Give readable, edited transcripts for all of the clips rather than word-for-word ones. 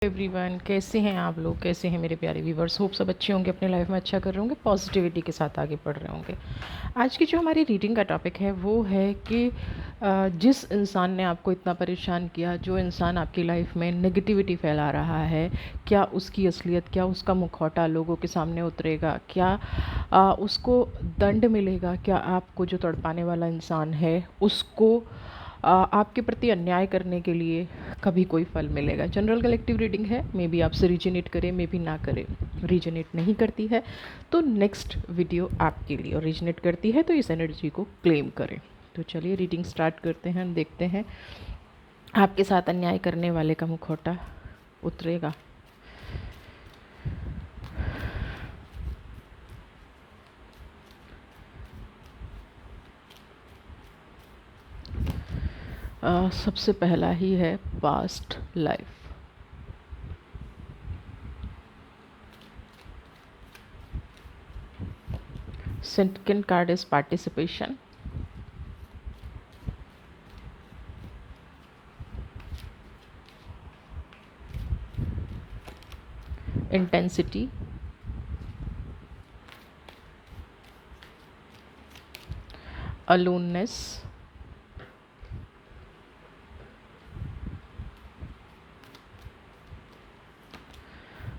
Everyone, कैसे हैं आप लोग? कैसे हैं मेरे प्यारे व्यूवर्स? होप सब अच्छे होंगे, अपने लाइफ में अच्छा कर रहे होंगे, पॉजिटिविटी के साथ आगे बढ़ रहे होंगे। आज की जो हमारी रीडिंग का टॉपिक है वो है कि जिस इंसान ने आपको इतना परेशान किया, जो इंसान आपकी लाइफ में नेगेटिविटी फैला रहा है, क्या उसकी असलियत, क्या उसका मुखौटा लोगों के सामने उतरेगा? क्या उसको दंड मिलेगा? क्या आपको जो तड़पाने वाला इंसान है उसको आपके प्रति अन्याय करने के लिए कभी कोई फल मिलेगा? जनरल कलेक्टिव रीडिंग है, मे बी आपसे रीजनेट करे, मे बी ना करे। रीजनेट नहीं करती है तो नेक्स्ट वीडियो आपके लिए, और रीजनेट करती है तो इस एनर्जी को क्लेम करें। तो चलिए रीडिंग स्टार्ट करते हैं, देखते हैं आपके साथ अन्याय करने वाले का मुखौटा उतरेगा। सबसे पहला ही है past life. Second card is participation. Intensity, aloneness,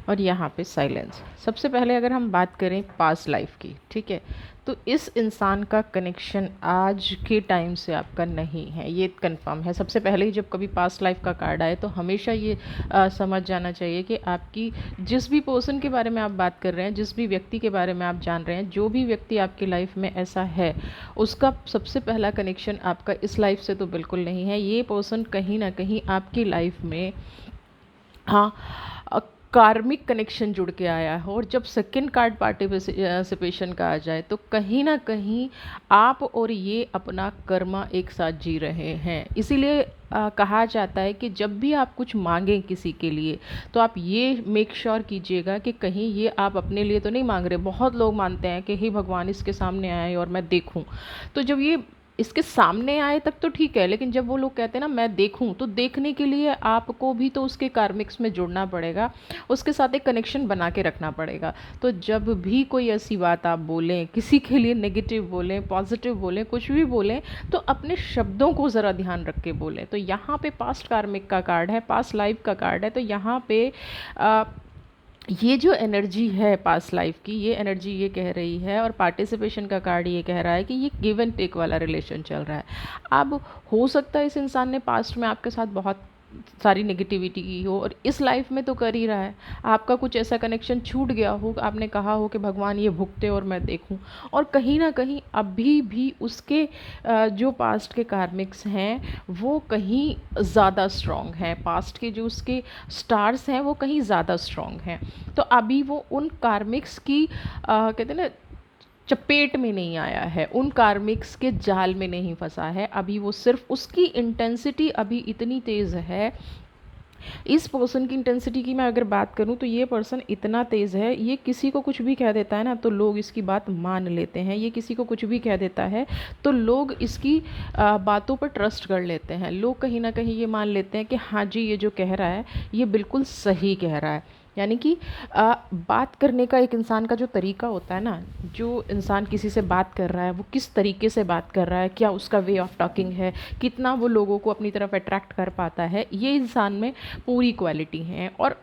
और यहाँ पे साइलेंस। सबसे पहले अगर हम बात करें पास्ट लाइफ की, ठीक है, तो इस इंसान का कनेक्शन आज के टाइम से आपका नहीं है, ये कंफर्म है। सबसे पहले ही जब कभी पास्ट लाइफ का कार्ड आए तो हमेशा ये समझ जाना चाहिए कि आपकी जिस भी पर्सन के बारे में आप बात कर रहे हैं, जिस भी व्यक्ति के बारे में आप जान रहे हैं, जो भी व्यक्ति आपकी लाइफ में ऐसा है, उसका सबसे पहला कनेक्शन आपका इस लाइफ से तो बिल्कुल नहीं है। ये पर्सन कहीं ना कहीं आपकी लाइफ में, हाँ, कार्मिक कनेक्शन जुड़ के आया है। और जब सेकंड कार्ड पार्टिसिपेशन का आ जाए तो कहीं ना कहीं आप और ये अपना कर्मा एक साथ जी रहे हैं। इसीलिए कहा जाता है कि जब भी आप कुछ मांगें किसी के लिए तो आप ये मेक श्योर कीजिएगा कि कहीं ये आप अपने लिए तो नहीं मांग रहे। बहुत लोग मानते हैं कि हे भगवान इसके सामने आए और मैं देखूं, तो जब ये इसके सामने आए तक तो ठीक है, लेकिन जब वो लोग कहते हैं ना मैं देखूं, तो देखने के लिए आपको भी तो उसके कार्मिक्स में जुड़ना पड़ेगा, उसके साथ एक कनेक्शन बना के रखना पड़ेगा। तो जब भी कोई ऐसी बात आप बोलें, किसी के लिए नेगेटिव बोलें, पॉजिटिव बोलें, कुछ भी बोलें, तो अपने शब्दों को ज़रा ध्यान रख के बोलें। तो यहाँ पे पास्ट कार्मिक का कार्ड है, पास्ट लाइफ का कार्ड है, तो यहाँ पे ये जो एनर्जी है पास्ट लाइफ की, ये एनर्जी ये कह रही है, और पार्टिसिपेशन का कार्ड ये कह रहा है कि ये गिव एंड टेक वाला रिलेशन चल रहा है। अब हो सकता है इस इंसान ने पास्ट में आपके साथ बहुत सारी नेगेटिविटी की हो, और इस लाइफ में तो कर ही रहा है। आपका कुछ ऐसा कनेक्शन छूट गया हो, आपने कहा हो कि भगवान ये भुगते और मैं देखूं, और कहीं ना कहीं अभी भी उसके जो पास्ट के कार्मिक्स हैं वो कहीं ज़्यादा स्ट्रॉन्ग हैं। पास्ट के जो उसके स्टार्स हैं वो कहीं ज़्यादा स्ट्रॉन्ग हैं। तो अभी वो उन कार्मिक्स की कहते हैं ना, चपेट में नहीं आया है, उन कार्मिक्स के जाल में नहीं फंसा है। अभी वो सिर्फ उसकी इंटेंसिटी अभी इतनी तेज़ है। इस पर्सन की इंटेंसिटी की मैं अगर बात करूं तो ये पर्सन इतना तेज़ है, ये किसी को कुछ भी कह देता है ना तो लोग इसकी बात मान लेते हैं। ये किसी को कुछ भी कह देता है तो लोग इसकी बातों पर ट्रस्ट कर लेते हैं। लोग कहीं ना कहीं ये मान लेते हैं कि हाँ जी, ये जो कह रहा है ये बिल्कुल सही कह रहा है। यानी कि बात करने का एक इंसान का जो तरीका होता है ना, जो इंसान किसी से बात कर रहा है वो किस तरीके से बात कर रहा है, क्या उसका वे ऑफ टॉकिंग है, कितना वो लोगों को अपनी तरफ अट्रैक्ट कर पाता है, ये इंसान में पूरी क्वालिटी हैं। और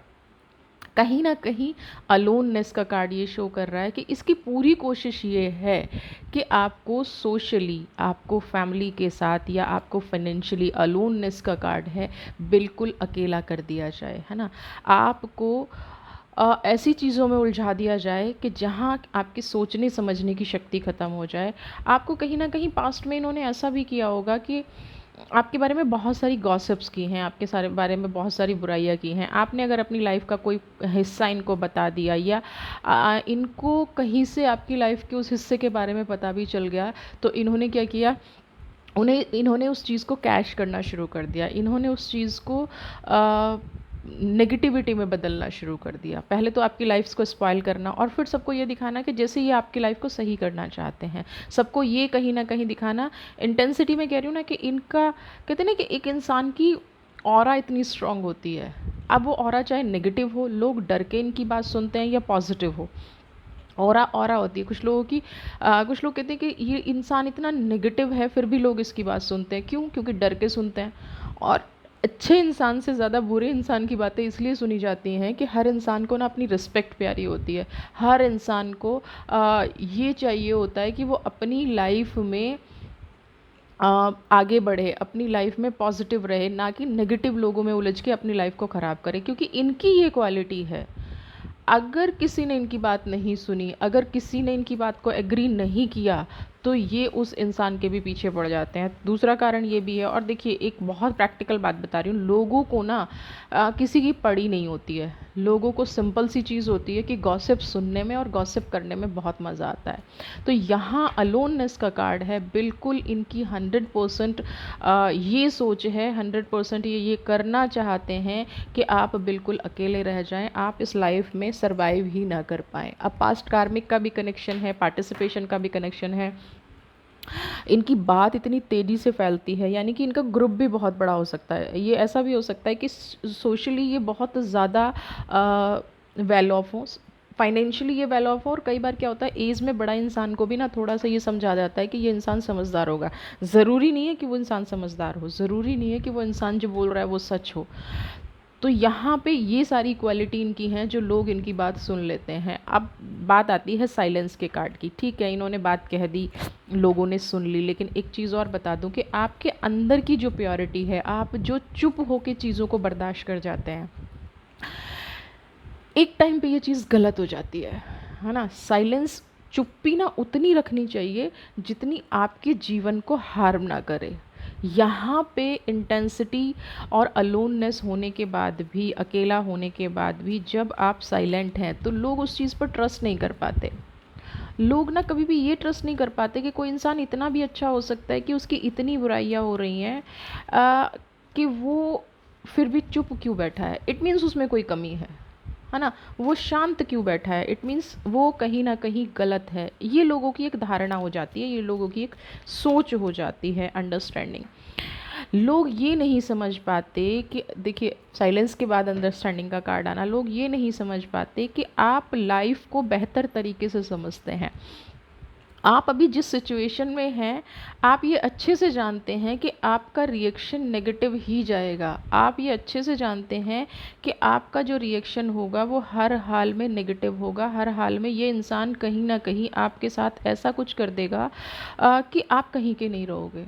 कहीं ना कहीं अलोननेस का कार्ड ये शो कर रहा है कि इसकी पूरी कोशिश ये है कि आपको सोशली, आपको फैमिली के साथ, या आपको फाइनेंशियली, अलोननेस का कार्ड है, बिल्कुल अकेला कर दिया जाए, है ना। आपको ऐसी चीज़ों में उलझा दिया जाए कि जहाँ आपकी सोचने समझने की शक्ति ख़त्म हो जाए। आपको कहीं ना कहीं पास्ट में इन्होंने ऐसा भी किया होगा कि आपके बारे में बहुत सारी गॉसिप्स की हैं, आपके सारे बारे में बहुत सारी बुराइयां की हैं। आपने अगर अपनी लाइफ का कोई हिस्सा इनको बता दिया, या इनको कहीं से आपकी लाइफ के उस हिस्से के बारे में पता भी चल गया, तो इन्होंने क्या किया, इन्होंने उस चीज़ को कैश करना शुरू कर दिया। इन्होंने उस चीज़ को नेगेटिविटी में बदलना शुरू कर दिया। पहले तो आपकी लाइफ को स्पॉइल करना, और फिर सबको ये दिखाना कि जैसे ये आपकी लाइफ को सही करना चाहते हैं। सबको ये कहीं ना कहीं दिखाना, इंटेंसिटी में कह रही हूँ ना, कि इनका कहते हैं ना कि एक इंसान की ऑरा इतनी स्ट्रांग होती है अब वो ऑरा चाहे नेगेटिव हो, लोग डर के इनकी बात सुनते हैं, या पॉजिटिव हो, ऑरा ऑरा होती है कुछ लोगों की। कुछ लोग कहते हैं कि ये इंसान इतना नेगेटिव है फिर भी लोग इसकी बात सुनते हैं, क्यों? क्योंकि डर के सुनते हैं। और अच्छे इंसान से ज़्यादा बुरे इंसान की बातें इसलिए सुनी जाती हैं कि हर इंसान को ना अपनी रिस्पेक्ट प्यारी होती है। हर इंसान को ये चाहिए होता है कि वो अपनी लाइफ में आगे बढ़े, अपनी लाइफ में पॉजिटिव रहे, ना कि नेगेटिव लोगों में उलझ के अपनी लाइफ को ख़राब करे, क्योंकि इनकी ये क्वालिटी है। अगर किसी ने इनकी बात नहीं सुनी, अगर किसी ने इनकी बात को एग्री नहीं किया, तो ये उस इंसान के भी पीछे पड़ जाते हैं। दूसरा कारण ये भी है, और देखिए एक बहुत प्रैक्टिकल बात बता रही हूँ, लोगों को ना किसी की पड़ी नहीं होती है। लोगों को सिंपल सी चीज़ होती है कि गॉसिप सुनने में और गॉसिप करने में बहुत मज़ा आता है। तो यहाँ अलोननेस का कार्ड है, बिल्कुल इनकी 100% ये सोच है, 100% ये करना चाहते हैं कि आप बिल्कुल अकेले रह जाएं, आप इस लाइफ में सरवाइव ही ना कर पाएँ। अब पास्ट कार्मिक का भी कनेक्शन है, पार्टिसिपेशन का भी कनेक्शन है। इनकी बात इतनी तेज़ी से फैलती है, यानी कि इनका ग्रुप भी बहुत बड़ा हो सकता है। ये ऐसा भी हो सकता है कि सोशली ये बहुत ज़्यादा वेल ऑफ हो, फाइनेंशियली ये वेल ऑफ हो, और कई बार क्या होता है एज में बड़ा इंसान को भी ना थोड़ा सा ये समझा जाता है कि ये इंसान समझदार होगा। ज़रूरी नहीं है कि वो इंसान समझदार हो, ज़रूरी नहीं है कि वो इंसान जो बोल रहा है वो सच हो। तो यहाँ पे ये सारी क्वालिटी इनकी हैं जो लोग इनकी बात सुन लेते हैं। अब बात आती है साइलेंस के कार्ड की। ठीक है, इन्होंने बात कह दी, लोगों ने सुन ली, लेकिन एक चीज़ और बता दूं कि आपके अंदर की जो प्योरिटी है, आप जो चुप होकर चीज़ों को बर्दाश्त कर जाते हैं, एक टाइम पे ये चीज़ गलत हो जाती है ना। साइलेंस, चुप्पी ना उतनी रखनी चाहिए जितनी आपके जीवन को हार्म ना करे। यहाँ पे इंटेंसिटी और अलोननेस होने के बाद भी, अकेला होने के बाद भी, जब आप साइलेंट हैं तो लोग उस चीज़ पर ट्रस्ट नहीं कर पाते। लोग ना कभी भी ये ट्रस्ट नहीं कर पाते कि कोई इंसान इतना भी अच्छा हो सकता है कि उसकी इतनी बुराइयां हो रही हैं कि वो फिर भी चुप क्यों बैठा है। इट मीन्स उसमें कोई कमी है ना। वो शांत क्यों बैठा है, इट मीन्स वो कहीं ना कहीं गलत है। ये लोगों की एक धारणा हो जाती है, ये लोगों की एक सोच हो जाती है, अंडरस्टैंडिंग। लोग ये नहीं समझ पाते कि, देखिए साइलेंस के बाद अंडरस्टैंडिंग का कार्ड आना, लोग ये नहीं समझ पाते कि आप लाइफ को बेहतर तरीके से समझते हैं। आप अभी जिस सिचुएशन में हैं, आप ये अच्छे से जानते हैं कि आपका रिएक्शन नेगेटिव ही जाएगा। आप ये अच्छे से जानते हैं कि आपका जो रिएक्शन होगा वो हर हाल में नेगेटिव होगा। हर हाल में ये इंसान कहीं ना कहीं आपके साथ ऐसा कुछ कर देगा कि आप कहीं के नहीं रहोगे,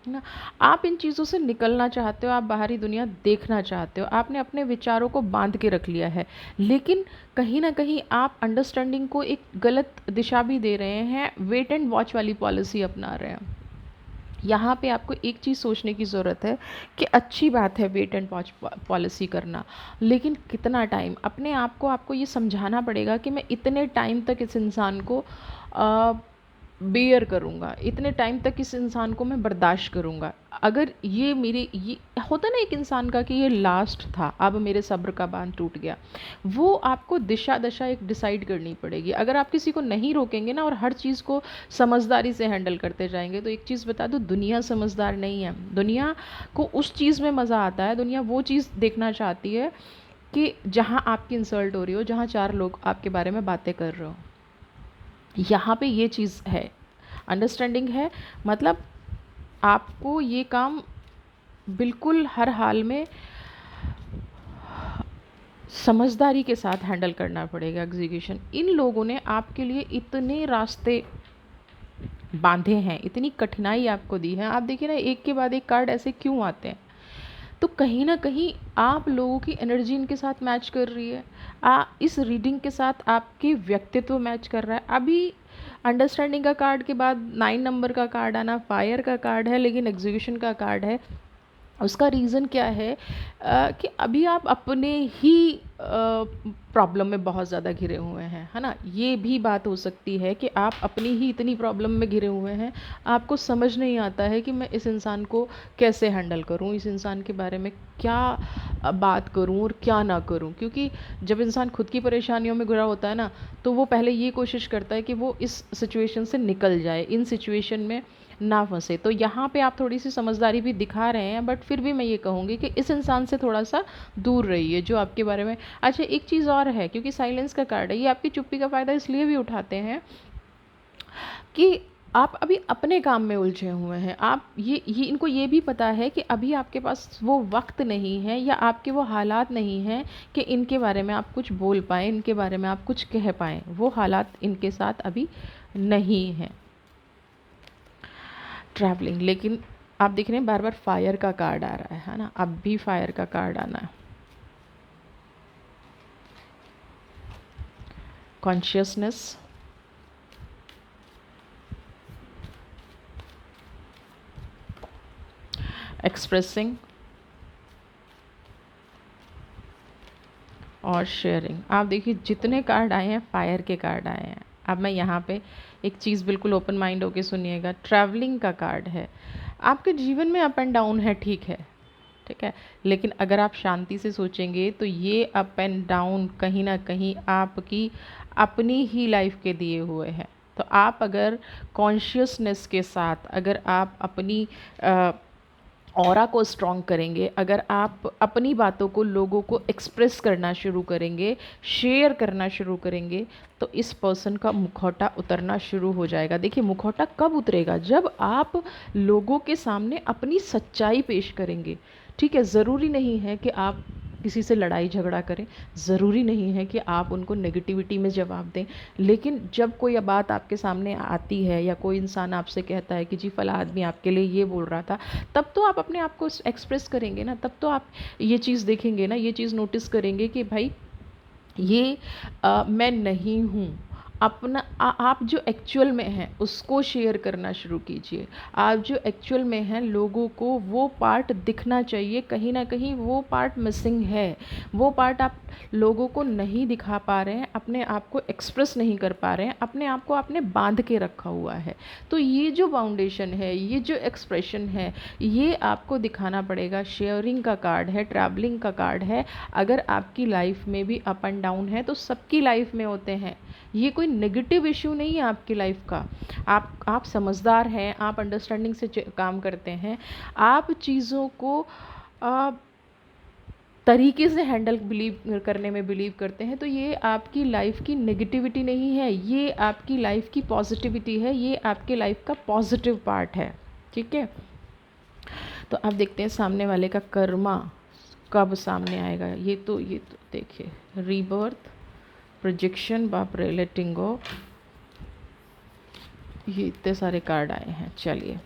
है ना। आप इन चीज़ों से निकलना चाहते हो, आप बाहरी दुनिया देखना चाहते हो, आपने अपने विचारों को बांध के रख लिया है, लेकिन कहीं ना कहीं आप अंडरस्टैंडिंग को एक गलत दिशा भी दे रहे हैं, वेट एंड वॉच वाली पॉलिसी अपना रहे हैं। यहाँ पे आपको एक चीज़ सोचने की ज़रूरत है कि अच्छी बात है वेट एंड वॉच पॉलिसी करना, लेकिन कितना टाइम। अपने आप को आपको ये समझाना पड़ेगा कि मैं इतने टाइम तक इस इंसान को बेयर करूँगा, इतने टाइम तक इस इंसान को मैं बर्दाश्त करूँगा। अगर ये मेरे, ये होता ना एक इंसान का कि ये लास्ट था, अब मेरे सब्र का बांध टूट गया, वो आपको दिशा दशा एक डिसाइड करनी पड़ेगी। अगर आप किसी को नहीं रोकेंगे ना और हर चीज़ को समझदारी से हैंडल करते जाएंगे, तो एक चीज़ बता दो, दुनिया समझदार नहीं है। दुनिया को उस चीज़ में मज़ा आता है, दुनिया वो चीज़ देखना चाहती है कि जहाँ आपकी इंसल्ट हो रही हो, जहाँ 4 लोग आपके बारे में बातें कर रहे हो। यहाँ पे ये चीज़ है, अंडरस्टैंडिंग है, मतलब आपको ये काम बिल्कुल हर हाल में समझदारी के साथ हैंडल करना पड़ेगा एग्जीक्यूशन। इन लोगों ने आपके लिए इतने रास्ते बांधे हैं, इतनी कठिनाई आपको दी है। आप देखिए ना, एक के बाद एक कार्ड ऐसे क्यों आते हैं, तो कहीं ना कहीं आप लोगों की एनर्जी इनके साथ मैच कर रही है। इस रीडिंग के साथ आपके व्यक्तित्व मैच कर रहा है। अभी अंडरस्टैंडिंग का कार्ड के बाद 9 नंबर का कार्ड आना फायर का कार्ड है, लेकिन एग्जीक्यूशन का कार्ड है। उसका रीज़न क्या है कि अभी आप अपने ही प्रॉब्लम में बहुत ज़्यादा घिरे हुए हैं, है ना। ये भी बात हो सकती है कि आप अपनी ही इतनी प्रॉब्लम में घिरे हुए हैं, आपको समझ नहीं आता है कि मैं इस इंसान को कैसे हैंडल करूं, इस इंसान के बारे में क्या बात करूं और क्या ना करूं। क्योंकि जब इंसान खुद की परेशानियों में घिरा होता है ना, तो वो पहले ये कोशिश करता है कि वो इस सिचुएशन से निकल जाए। इन सिचुएशन में ना फंसे। तो यहाँ पे आप थोड़ी सी समझदारी भी दिखा रहे हैं, बट फिर भी मैं ये कहूँगी कि इस इंसान से थोड़ा सा दूर रहिए जो आपके बारे में। अच्छा, एक चीज़ और है, क्योंकि साइलेंस का कार्ड है, ये आपकी चुप्पी का फ़ायदा इसलिए भी उठाते हैं कि आप अभी अपने काम में उलझे हुए हैं। आप ये इनको ये भी पता है कि अभी आपके पास वो वक्त नहीं है या आपके वो हालात नहीं हैं कि इनके बारे में आप कुछ बोल पाएँ, इनके बारे में आप कुछ कह पाएँ। वो हालात इनके साथ अभी नहीं हैं। ट्रैवलिंग, लेकिन आप देख रहे हैं बार बार फायर का कार्ड आ रहा है ना, अब भी फायर का कार्ड आना है। कॉन्शियसनेस, एक्सप्रेसिंग और शेयरिंग। आप देखिए जितने कार्ड आए हैं फायर के कार्ड आए हैं। अब मैं यहाँ पे एक चीज़ बिल्कुल ओपन माइंड होके सुनिएगा, ट्रैवलिंग का कार्ड है। आपके जीवन में अप एंड डाउन है, ठीक है, ठीक है, लेकिन अगर आप शांति से सोचेंगे तो ये अप एंड डाउन कहीं ना कहीं आपकी अपनी ही लाइफ के दिए हुए हैं। तो आप अगर कॉन्शियसनेस के साथ, अगर आप अपनी ऑरा को स्ट्रॉन्ग करेंगे, अगर आप अपनी बातों को लोगों को एक्सप्रेस करना शुरू करेंगे, शेयर करना शुरू करेंगे, तो इस पर्सन का मुखौटा उतरना शुरू हो जाएगा। देखिए मुखौटा कब उतरेगा? जब आप लोगों के सामने अपनी सच्चाई पेश करेंगे। ठीक है, ज़रूरी नहीं है कि आप किसी से लड़ाई झगड़ा करें, ज़रूरी नहीं है कि आप उनको नेगेटिविटी में जवाब दें, लेकिन जब कोई बात आपके सामने आती है या कोई इंसान आपसे कहता है कि जी फला आदमी आपके लिए ये बोल रहा था, तब तो आप अपने आप को एक्सप्रेस करेंगे ना, तब तो आप ये चीज़ देखेंगे ना, ये चीज़ नोटिस करेंगे कि भाई ये मैं नहीं हूँ। अपना आप जो एक्चुअल में हैं उसको शेयर करना शुरू कीजिए। आप जो एक्चुअल में हैं लोगों को वो पार्ट दिखना चाहिए, कहीं ना कहीं वो पार्ट मिसिंग है, वो पार्ट आप लोगों को नहीं दिखा पा रहे हैं, अपने आप को एक्सप्रेस नहीं कर पा रहे हैं, अपने आप को आपने बांध के रखा हुआ है। तो ये जो फाउंडेशन है, ये जो एक्सप्रेशन है, ये आपको दिखाना पड़ेगा। शेयरिंग का कार्ड है, ट्रैवलिंग का कार्ड है। अगर आपकी लाइफ में भी अप एंड डाउन है तो सबकी लाइफ में होते हैं, ये कोई नेगेटिव इशू नहीं है आपकी लाइफ का। आप समझदार हैं, आप अंडरस्टैंडिंग से काम करते हैं, आप चीज़ों को तरीके से हैंडल बिलीव करने में बिलीव करते हैं, तो ये आपकी लाइफ की नेगेटिविटी नहीं है, ये आपकी लाइफ की पॉजिटिविटी है, ये आपके लाइफ का पॉजिटिव पार्ट है। ठीक है, तो अब देखते हैं सामने वाले का कर्मा कब सामने आएगा। ये तो देखिए, रीबर्थ, प्रोजेक्शन, बाप रे, लेटिंग गो, ये इतने सारे कार्ड आए हैं। चलिए,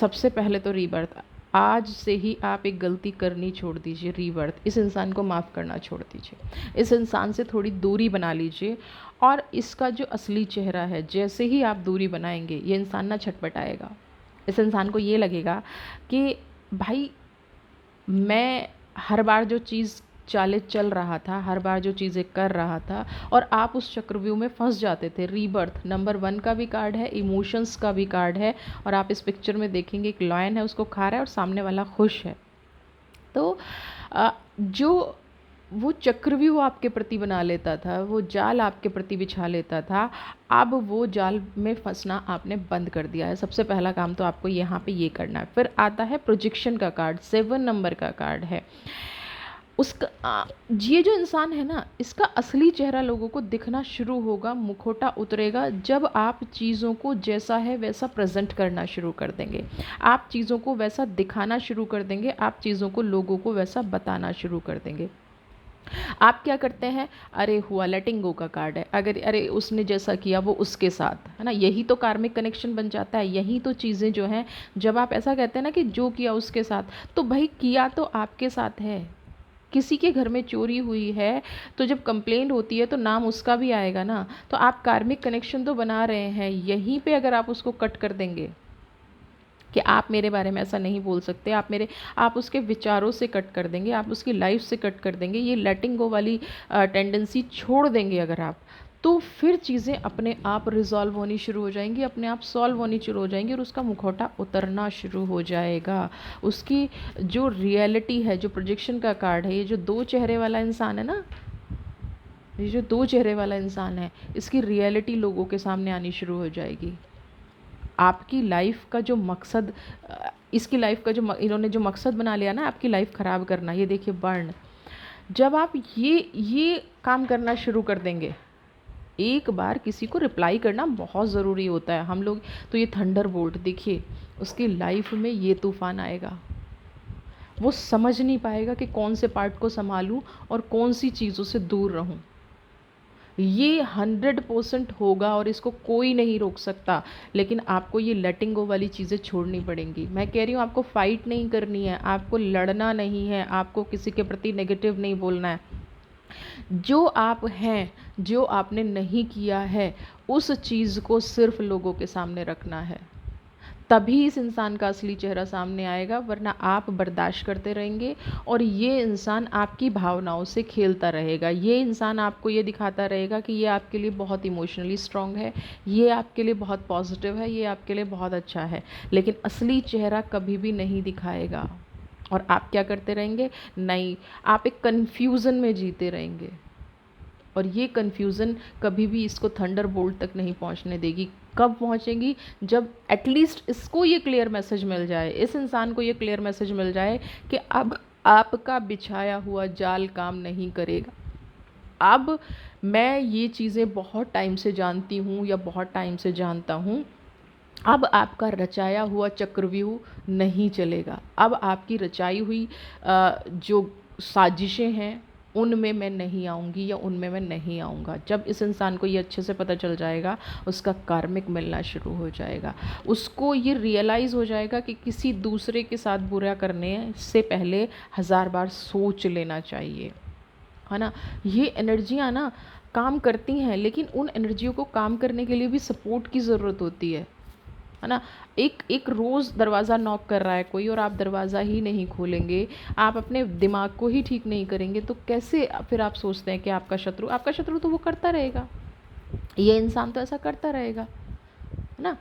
सबसे पहले तो रीबर्थ। आज से ही आप एक गलती करनी छोड़ दीजिए, रीबर्थ। इस इंसान को माफ़ करना छोड़ दीजिए, इस इंसान से थोड़ी दूरी बना लीजिए, और इसका जो असली चेहरा है, जैसे ही आप दूरी बनाएंगे ये इंसान ना छटपटाएगा। इस इंसान को ये लगेगा कि भाई मैं हर बार जो चीज़ चाले चल रहा था, हर बार जो चीज़ें कर रहा था, और आप उस चक्रव्यूह में फंस जाते थे। रीबर्थ नंबर 1 का भी कार्ड है, इमोशंस का भी कार्ड है, और आप इस पिक्चर में देखेंगे एक लॉयन है, उसको खा रहा है और सामने वाला खुश है। तो जो वो चक्रव्यूह आपके प्रति बना लेता था, वो जाल आपके प्रति बिछा लेता था, अब वो जाल में फंसना आपने बंद कर दिया है। सबसे पहला काम तो आपको यहाँ पे ये करना है। फिर आता है प्रोजेक्शन का कार्ड, 7 नंबर का कार्ड है। उसका ये जो इंसान है ना, इसका असली चेहरा लोगों को दिखना शुरू होगा, मुखौटा उतरेगा जब आप चीज़ों को जैसा है वैसा प्रेजेंट करना शुरू कर देंगे, आप चीज़ों को वैसा दिखाना शुरू कर देंगे, आप चीज़ों को लोगों को वैसा बताना शुरू कर देंगे। आप क्या करते हैं, अरे हुआ, लेटिंग गो का कार्ड है। अगर अरे उसने जैसा किया वो उसके साथ है ना, यही तो कार्मिक कनेक्शन बन जाता है। यही तो चीज़ें जो हैं, जब आप ऐसा कहते हैं ना कि जो किया उसके साथ, तो भाई किया तो आपके साथ है। किसी के घर में चोरी हुई है तो जब कंप्लेंट होती है तो नाम उसका भी आएगा ना। तो आप कार्मिक कनेक्शन तो बना रहे हैं, यहीं पे अगर आप उसको कट कर देंगे कि आप मेरे बारे में ऐसा नहीं बोल सकते, आप उसके विचारों से कट कर देंगे, आप उसकी लाइफ से कट कर देंगे, ये लेटिंग गो वाली टेंडेंसी छोड़ देंगे अगर आप, तो फिर चीज़ें अपने आप रिजॉल्व होनी शुरू हो जाएंगी, अपने आप सॉल्व होनी शुरू हो जाएंगी, और उसका मुखौटा उतरना शुरू हो जाएगा। उसकी जो रियलिटी है, जो प्रोजेक्शन का कार्ड है, ये जो 2 चेहरे वाला इंसान है ना, ये जो 2 चेहरे वाला इंसान है, इसकी रियलिटी लोगों के सामने आनी शुरू हो जाएगी। आपकी लाइफ का जो मकसद, इसकी लाइफ का जो इन्होंने जो मकसद बना लिया ना आपकी लाइफ ख़राब करना, ये देखिए बर्न। जब आप ये काम करना शुरू कर देंगे, एक बार किसी को रिप्लाई करना बहुत ज़रूरी होता है। हम लोग तो ये थंडर बोल्ट देखिए, उसकी लाइफ में ये तूफ़ान आएगा, वो समझ नहीं पाएगा कि कौन से पार्ट को संभालूं और कौन सी चीज़ों से दूर रहूं। ये 100% होगा और इसको कोई नहीं रोक सकता। लेकिन आपको ये लेटिंग गो वाली चीज़ें छोड़नी पड़ेंगी। मैं कह रही हूँ आपको फ़ाइट नहीं करनी है, आपको लड़ना नहीं है, आपको किसी के प्रति नेगेटिव नहीं बोलना है। जो आप हैं, जो आपने नहीं किया है, उस चीज़ को सिर्फ लोगों के सामने रखना है, तभी इस इंसान का असली चेहरा सामने आएगा। वरना आप बर्दाश्त करते रहेंगे और ये इंसान आपकी भावनाओं से खेलता रहेगा। ये इंसान आपको ये दिखाता रहेगा कि ये आपके लिए बहुत इमोशनली स्ट्रांग है, ये आपके लिए बहुत पॉजिटिव है, ये आपके लिए बहुत अच्छा है, लेकिन असली चेहरा कभी भी नहीं दिखाएगा। और आप क्या करते रहेंगे? नहीं, आप एक कन्फ्यूज़न में जीते रहेंगे और ये कन्फ्यूज़न कभी भी इसको थंडर बोल्ट तक नहीं पहुंचने देगी। कब पहुंचेगी? जब एटलीस्ट इसको ये क्लियर मैसेज मिल जाए, इस इंसान को ये क्लियर मैसेज मिल जाए कि अब आपका बिछाया हुआ जाल काम नहीं करेगा। अब मैं ये चीज़ें बहुत टाइम से जानती हूँ या बहुत टाइम से जानता हूँ, अब आपका रचाया हुआ चक्रव्यूह नहीं चलेगा। अब आपकी रचाई हुई जो साजिशें हैं उनमें मैं नहीं आऊँगी या उनमें मैं नहीं आऊँगा। जब इस इंसान को ये अच्छे से पता चल जाएगा, उसका कार्मिक मिलना शुरू हो जाएगा। उसको ये रियलाइज़ हो जाएगा कि किसी दूसरे के साथ बुरा करने से पहले 1000 बार सोच लेना चाहिए, है ना। ये एनर्जियाँ ना काम करती हैं, लेकिन उन एनर्जियों को काम करने के लिए भी सपोर्ट की ज़रूरत होती है ना। एक एक रोज़ दरवाज़ा नॉक कर रहा है कोई और आप दरवाज़ा ही नहीं खोलेंगे, आप अपने दिमाग को ही ठीक नहीं करेंगे, तो कैसे फिर आप सोचते हैं कि आपका शत्रु तो वो करता रहेगा, ये इंसान तो ऐसा करता रहेगा, है ना।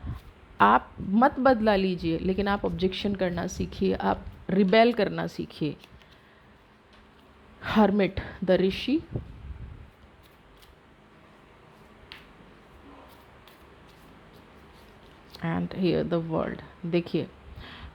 आप मत बदला लीजिए, लेकिन आप ऑब्जेक्शन करना सीखिए, आप रिबेल करना सीखिए। Hermit the Rishi and here the world. देखिए,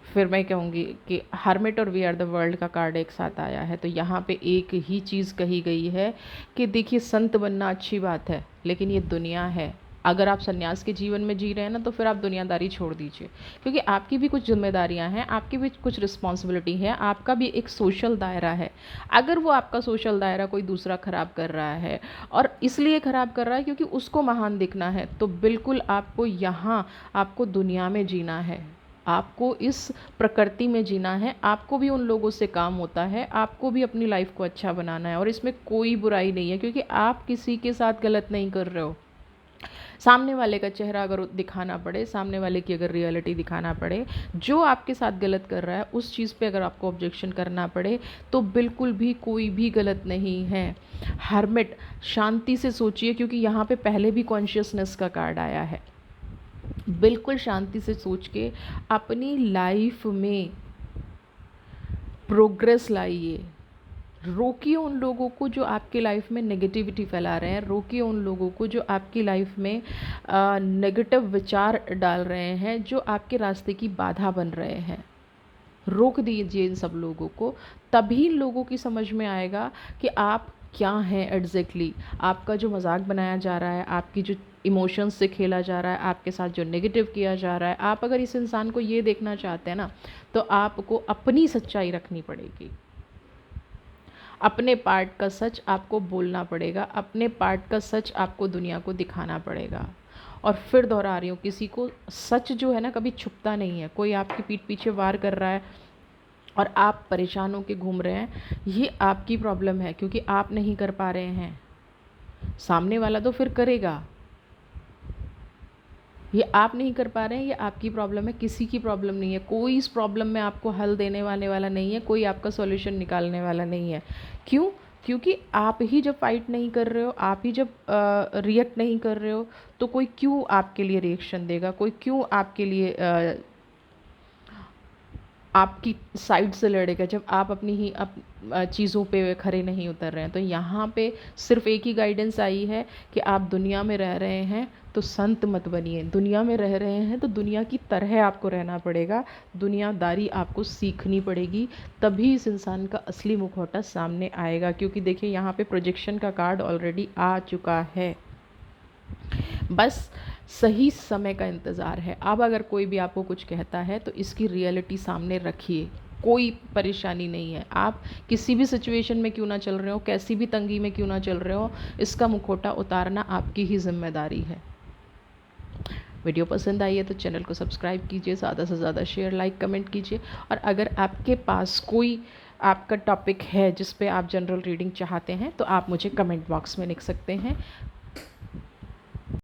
फिर मैं कहूँगी कि हर्मिट और वी आर द वर्ल्ड का कार्ड एक साथ आया है, तो यहाँ पे एक ही चीज़ कही गई है कि देखिए, संत बनना अच्छी बात है, लेकिन ये दुनिया है। अगर आप सन्यास के जीवन में जी रहे हैं ना, तो फिर आप दुनियादारी छोड़ दीजिए, क्योंकि आपकी भी कुछ जिम्मेदारियां हैं, आपकी भी कुछ रिस्पॉन्सिबिलिटी है, आपका भी एक सोशल दायरा है। अगर वो आपका सोशल दायरा कोई दूसरा ख़राब कर रहा है, और इसलिए ख़राब कर रहा है क्योंकि उसको महान दिखना है, तो बिल्कुल आपको यहाँ, आपको दुनिया में जीना है, आपको इस प्रकृति में जीना है, आपको भी उन लोगों से काम होता है, आपको भी अपनी लाइफ को अच्छा बनाना है। और इसमें कोई बुराई नहीं है, क्योंकि आप किसी के साथ गलत नहीं कर रहे हो। सामने वाले का चेहरा अगर दिखाना पड़े, सामने वाले की अगर रियलिटी दिखाना पड़े, जो आपके साथ गलत कर रहा है उस चीज़ पे अगर आपको ऑब्जेक्शन करना पड़े, तो बिल्कुल भी कोई भी गलत नहीं है। हर्मिट, शांति से सोचिए, क्योंकि यहाँ पे पहले भी कॉन्शियसनेस का कार्ड आया है। बिल्कुल शांति से सोच के अपनी लाइफ में प्रोग्रेस लाइए। रोकिए उन लोगों को जो आपकी लाइफ में नेगेटिविटी फैला रहे हैं, रोकिए उन लोगों को जो आपकी लाइफ में नेगेटिव विचार डाल रहे हैं, जो आपके रास्ते की बाधा बन रहे हैं। रोक दीजिए इन सब लोगों को, तभी लोगों की समझ में आएगा कि आप क्या हैं एग्जैक्टली। आपका जो मजाक बनाया जा रहा है, आपकी जो इमोशंस से खेला जा रहा है, आपके साथ जो नेगेटिव किया जा रहा है, आप अगर इस इंसान को ये देखना चाहते हैं ना, तो आपको अपनी सच्चाई रखनी पड़ेगी। अपने पार्ट का सच आपको बोलना पड़ेगा, अपने पार्ट का सच आपको दुनिया को दिखाना पड़ेगा। और फिर दोहरा रही हूँ, किसी को सच जो है ना कभी छुपता नहीं है। कोई आपकी पीठ पीछे वार कर रहा है और आप परेशान होकर घूम रहे हैं, ये आपकी प्रॉब्लम है, क्योंकि आप नहीं कर पा रहे हैं। सामने वाला तो फिर करेगा, ये आप नहीं कर पा रहे हैं, ये आपकी प्रॉब्लम है, किसी की प्रॉब्लम नहीं है। कोई इस प्रॉब्लम में आपको हल देने वाला नहीं है, कोई आपका सॉल्यूशन निकालने वाला नहीं है। क्यों? क्योंकि आप ही जब फाइट नहीं कर रहे हो, आप ही जब रिएक्ट नहीं कर रहे हो, तो कोई क्यों आपके लिए रिएक्शन देगा, कोई क्यों आपके लिए आपकी साइड से लड़ेगा जब आप अपनी ही चीज़ों पे खरे नहीं उतर रहे हैं। तो यहाँ पे सिर्फ एक ही गाइडेंस आई है कि आप दुनिया में रह रहे हैं तो संत मत बनिए, दुनिया में रह रहे हैं तो दुनिया की तरह आपको रहना पड़ेगा, दुनियादारी आपको सीखनी पड़ेगी, तभी इस इंसान का असली मुखौटा सामने आएगा। क्योंकि देखिए यहाँ पे प्रोजेक्शन का कार्ड ऑलरेडी आ चुका है, बस सही समय का इंतज़ार है। अब अगर कोई भी आपको कुछ कहता है तो इसकी रियलिटी सामने रखिए, कोई परेशानी नहीं है। आप किसी भी सिचुएशन में क्यों ना चल रहे हो, कैसी भी तंगी में क्यों ना चल रहे हो, इसका मुखौटा उतारना आपकी ही जिम्मेदारी है। वीडियो पसंद आई है तो चैनल को सब्सक्राइब कीजिए, ज़्यादा से ज़्यादा शेयर, लाइक, कमेंट कीजिए। और अगर आपके पास कोई आपका टॉपिक है जिस पे आप जनरल रीडिंग चाहते हैं तो आप मुझे कमेंट बॉक्स में लिख सकते हैं।